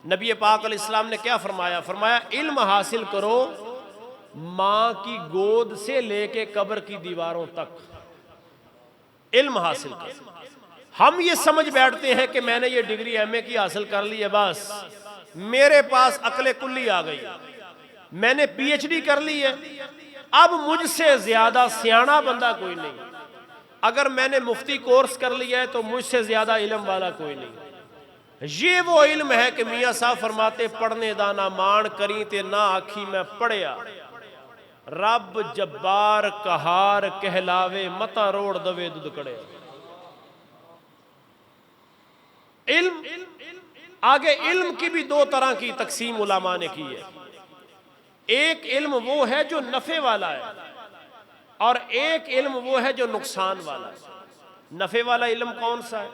नबी पाक अलैहिस्सलाम ने क्या फरमाया? फरमाया इल्म हासिल करो माँ की गोद से लेके कब्र की दीवारों तक, इल्म हासिल करो। हम ये समझ बैठते हैं कि मैंने ये डिग्री एमए की हासिल कर ली है, बस मेरे पास अक्ले कुल्ली आ गई, मैंने पीएचडी कर ली है, अब मुझसे ज्यादा सियाना बंदा कोई नहीं। अगर मैंने मुफ्ती कोर्स कर लिया है तो मुझसे ज्यादा इल्म वाला कोई नहीं। ये वो इल्म है कि मियाँ साहब फरमाते पढ़ने दाना मान करी ते ना आखी मैं पढ़िया, रब जब्बार कहार कहलावे मता रोड़ दवे दुध कड़े। इल्म आगे इल्म की भी दो तरह की तकसीम उलमा ने की है। एक इल्म वो है जो नफे वाला है और एक इल्म वो है जो नुकसान वाला है। नफे वाला इल्म कौन सा है?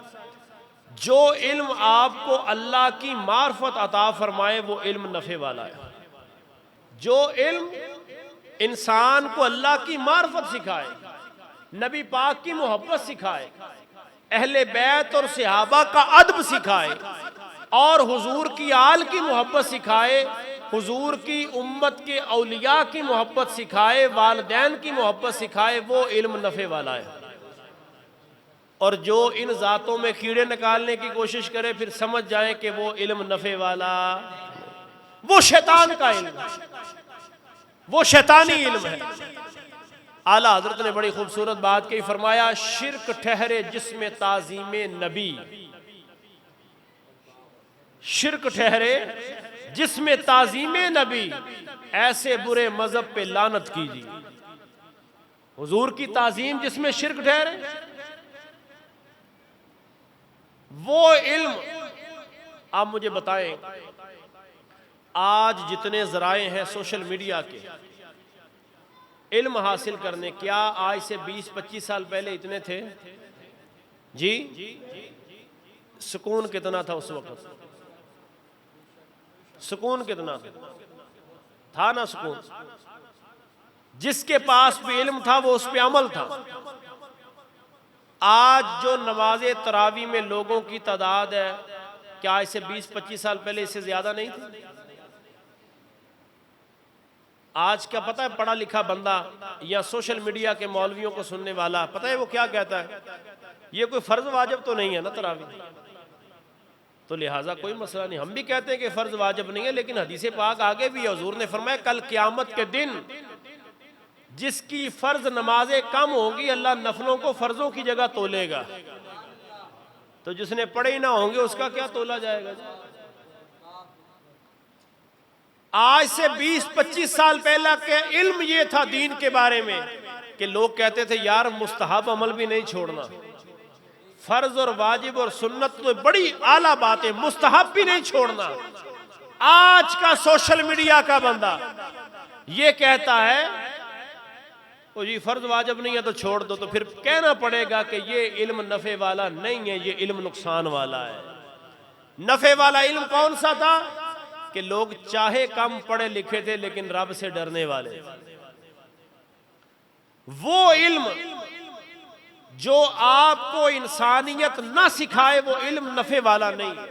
जो इल्म आपको अल्लाह की मार्फत अता फरमाए वो इल्म नफे वाला है। जो इल्म इंसान को अल्लाह की मार्फत सिखाए, नबी पाक की मोहब्बत सिखाए, अहले बैत और सहाबा का अदब सिखाए और हुजूर की आल की मोहब्बत सिखाए, हुजूर की उम्मत के औलिया की मोहब्बत सिखाए, वालिदैन की मोहब्बत सिखाए, वो इल्म नफे वाला है। और जो इन जातों में कीड़े निकालने की कोशिश करे फिर समझ जाए कि वो इल्म नफे वाला, वो शैतान का इल्म है, वो शैतानी इल्म है। आला हजरत ने बड़ी खूबसूरत बात कही, फरमाया शिर्क ठहरे जिसमें ताजीमे नबी, शिर्क ठहरे जिसमें ताजीमे नबी, ऐसे बुरे मजहब पे लानत कीजिए। हुजूर की ताजीम जिसमें शिर्क ठहरे, वो इल्म। आप मुझे बताएं, आज जितने जराए हैं सोशल मीडिया के इल्म हासिल करने, क्या आज से 20-25 साल पहले इतने थे जी? सुकून कितना था उस वक्त? सुकून कितना था ना? सुकून। जिसके पास भी इल्म था वो उस पे अमल था। आज जो नमाज़े तरावी में लोगों की तादाद है, क्या आज से 20-25 साल पहले इससे ज्यादा नहीं थी? आज क्या पता है पढ़ा लिखा बंदा या सोशल मीडिया के मौलवियों को सुनने वाला, पता है वो क्या कहता है? ये कोई फर्ज वाजिब तो नहीं है ना तरावी, तो लिहाजा कोई मसला नहीं। हम भी कहते हैं कि फर्ज वाजिब नहीं है, लेकिन हदीस पाक आगे भी हुजूर ने फरमाया कल क़यामत के दिन जिसकी फर्ज नमाजें कम होंगी अल्लाह नफलों को फर्जों की जगह तोलेगा, तो जिसने पढ़े ही ना होंगे उसका क्या तोला जाएगा? आज से 20-25 साल पहले के इल्म ये था दीन के बारे में कि लोग कहते थे यार मुस्तहब अमल भी नहीं छोड़ना, फर्ज और वाजिब और सुन्नत तो बड़ी आला बात है, मुस्तहब भी नहीं छोड़ना। आज का सोशल मीडिया का बंदा ये कहता है ओ जी फर्ज वाजिब नहीं है तो छोड़ दो, तो फिर कहना पड़ेगा कि ये इल्म नफे वाला नहीं है, ये इल्म नुकसान वाला है। नफे वाला इल्म कौन सा था? कि लोग चाहे कम पढ़े लिखे थे लेकिन रब से डरने वाले। वो इल्म जो आपको इंसानियत ना सिखाए वो इल्म नफे वाला नहीं है।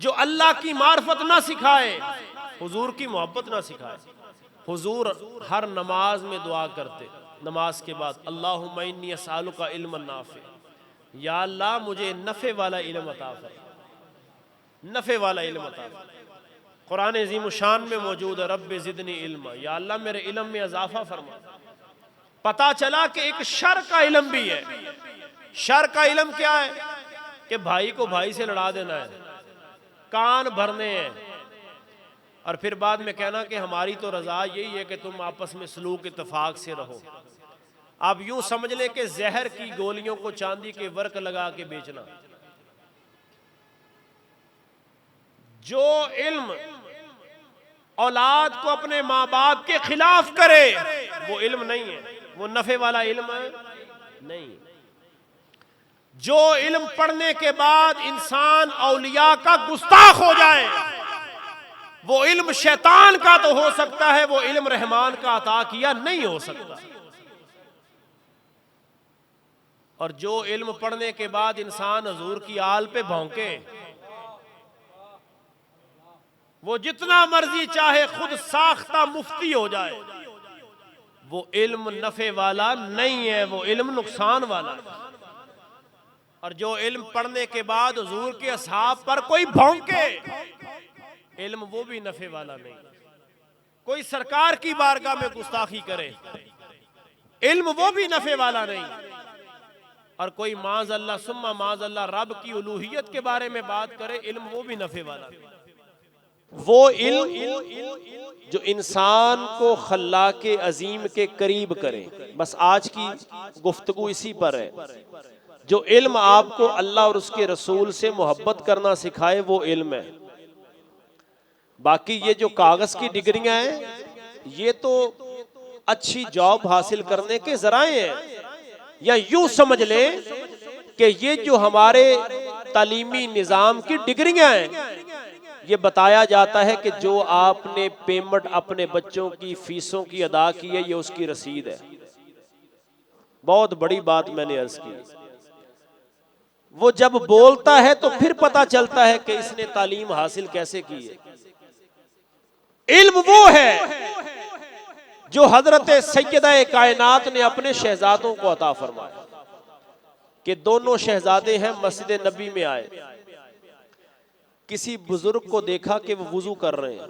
जो अल्लाह की मार्फत ना सिखाए, हुजूर की मोहब्बत ना सिखाए। हुजूर हर नमाज में दुआ करते, नमाज के बाद अल्लाहुम्मा इन्नी अस्अलुका इल्मन नाफि, या अल्लाह मुझे नफे वाला इल्म अता फरमा, नफे वाला इल्म अता फरमा। कुरान अज़ीम शान में मौजूद है रब्बि ज़िदनी इल्मा, या अल्लाह मेरे इल्म में इजाफा फरमा। पता चला कि एक शर का इल्म भी है। शर का इल्म क्या है? कि भाई को भाई से लड़ा देना है, कान भरने हैं और फिर बाद में कहना कि हमारी तो रजा यही है कि तुम आपस में सलूक इत्तेफाक से रहो। आप यूं समझ लें कि जहर की गोलियों को चांदी के वर्क लगा के बेचना। जो इल्म औलाद को अपने माँ बाप के खिलाफ करे वो इल्म नहीं है, वो नफे वाला इल्म नहीं। जो इल्म पढ़ने के बाद इंसान औलिया का गुस्ताख हो जाए वो इल्म शैतान का तो हो सकता है, वो इल्म रहमान का अता किया नहीं हो सकता। और जो इल्म पढ़ने के बाद इंसान हुजूर की आल पे भौंके, वो जितना मर्जी चाहे खुद साख्ता मुफ्ती हो जाए, वो इल्म नफे वाला नहीं है, वो इल्म नुकसान वाला है। और जो इल्म पढ़ने के बाद हुजूर के असहाब पर कोई भौंके, इल्म वो भी नफे वाला नहीं। कोई सरकार की बारगाह में गुस्ताखी करे, इल्म वो भी नफे वाला नहीं। और कोई माज़ अल्लाह सुम्मा माज़ अल्लाह रब की उलूहियत के बारे में बात करे, इल्म वो भी नफे वाला नहीं। वो इल्म जो इंसान को खल्लाके अजीम के करीब करे, बस आज की गुफ्तगू इसी पर है। जो इल्म आपको अल्लाह और उसके रसूल से मोहब्बत करना सिखाए, वो इल्म है। बाकी ये जो कागज की डिग्रियां हैं, ये तो अच्छी जॉब हासिल करने के जराए हैं। या यूं समझ ले कि ये जो हमारे तालीमी निजाम की डिग्रियां हैं, ये बताया जाता है कि जो आपने पेमेंट अपने बच्चों की फीसों की अदा की है, ये उसकी रसीद है। बहुत बड़ी बात मैंने अर्ज की। वो जब बोलता है तो फिर पता चलता है कि इसने तालीम हासिल कैसे की है। इल्म वो है जो हजरत सैयदा कायनात ने अपने शहजादों को अता फरमाया कि दोनों शहजादे हैं, मस्जिद नबी में आए, किसी बुजुर्ग को देखा कि वो वुजू कर रहे हैं,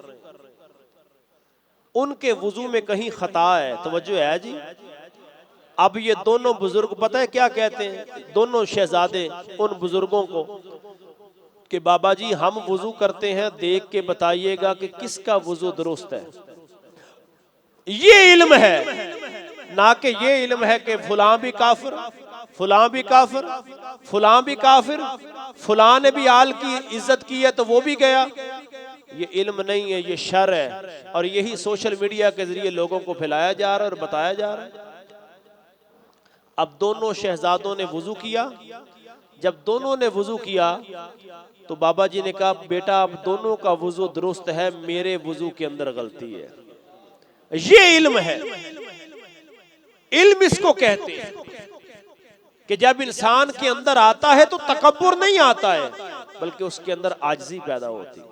उनके वुजू में कहीं खता है, तवज्जो है जी। अब ये दोनों बुजुर्ग पता है क्या कहते हैं, दोनों शहजादे उन बुजुर्गों को कि बाबा जी हम वुजू करते हैं, देख के बताइएगा कि किसका वुजू दुरुस्त है। ये इल्म है, ना कि ये इल्म है कि फलां भी काफिर, फलां भी काफिर, फलां भी काफिर, फलां ने भी आल की इज्जत की है तो वो भी गया। ये इल्म नहीं है, ये शर है। और यही सोशल मीडिया के जरिए लोगों को फैलाया जा रहा है और बताया जा रहा है। अब दोनों शहजादों ने वुजू किया। जब दोनों ने वुजू किया तो बाबा जी ने कहा, बेटा अब दोनों का वुजू दुरुस्त है, मेरे वुजू के अंदर गलती है। ये इल्म है। इल्म इसको कहते हैं कि जब इंसान के अंदर आता है तो तकब्बुर नहीं आता है, बल्कि उसके अंदर आजिज़ी पैदा होती है।